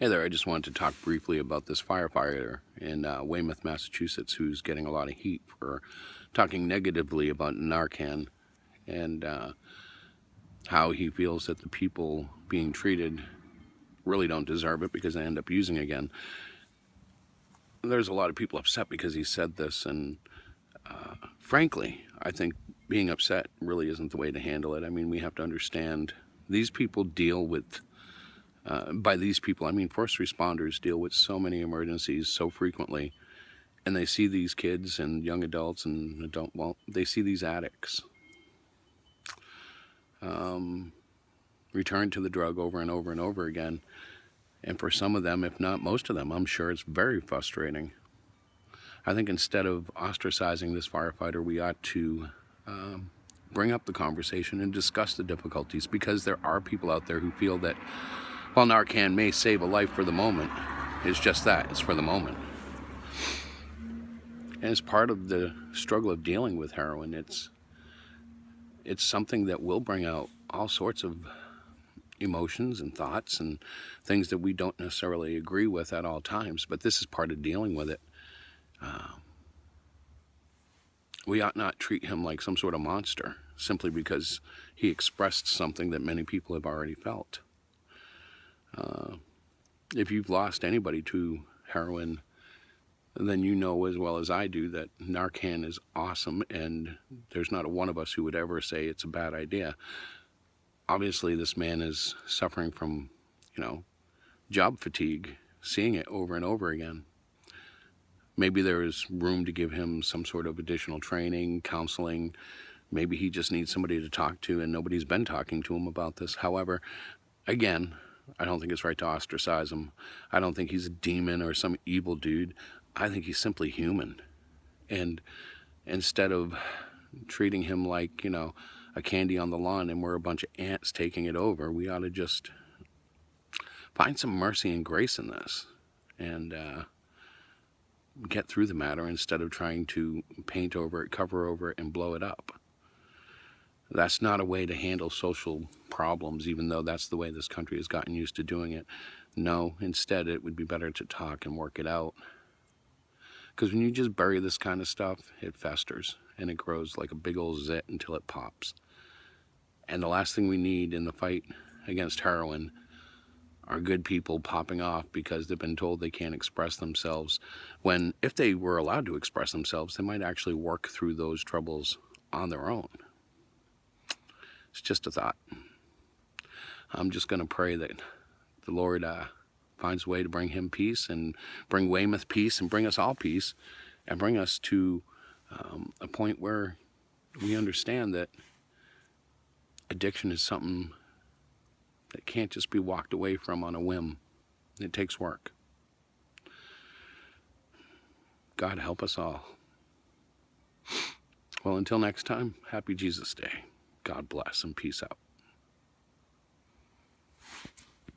Hey there, I just wanted to talk briefly about this firefighter in Weymouth, Massachusetts, who's getting a lot of heat for talking negatively about NARCAN and how he feels that the people being treated really don't deserve it because they end up using it again. There's a lot of people upset because he said this, and frankly, I think being upset really isn't the way to handle it. I mean, we have to understand these people deal with by these people, I mean first responders deal with so many emergencies so frequently, and they see these kids and young adults and they see these addicts return to the drug over and over and over again. And for some of them, if not most of them, I'm sure it's very frustrating. I think instead of ostracizing this firefighter, we ought to bring up the conversation and discuss the difficulties, because there are people out there who feel that while NARCAN may save a life for the moment, it's just that, it's for the moment. And it's part of the struggle of dealing with heroin. It's something that will bring out all sorts of emotions and thoughts and things that we don't necessarily agree with at all times, but this is part of dealing with it. We ought not treat him like some sort of monster simply because he expressed something that many people have already felt. If you've lost anybody to heroin, then you know as well as I do that NARCAN is awesome, and there's not a one of us who would ever say it's a bad idea. Obviously, this man is suffering from, job fatigue, seeing it over and over again. Maybe there is room to give him some sort of additional training, counseling. Maybe he just needs somebody to talk to, and nobody's been talking to him about this. However, again, I don't think it's right to ostracize him. I don't think he's a demon or some evil dude. I think he's simply human. And instead of treating him like, a candy on the lawn and we're a bunch of ants taking it over, we ought to just find some mercy and grace in this and get through the matter instead of trying to paint over it, cover over it, and blow it up. That's not a way to handle social problems, even though that's the way this country has gotten used to doing it. No, instead it would be better to talk and work it out. Because when you just bury this kind of stuff, it festers and it grows like a big old zit until it pops. And the last thing we need in the fight against heroin are good people popping off because they've been told they can't express themselves, when if they were allowed to express themselves, they might actually work through those troubles on their own. It's just a thought. I'm just going to pray that the Lord finds a way to bring him peace and bring Weymouth peace and bring us all peace and bring us to a point where we understand that addiction is something that can't just be walked away from on a whim. It takes work. God help us all. Well, until next time, happy Jesus Day. God bless and peace out.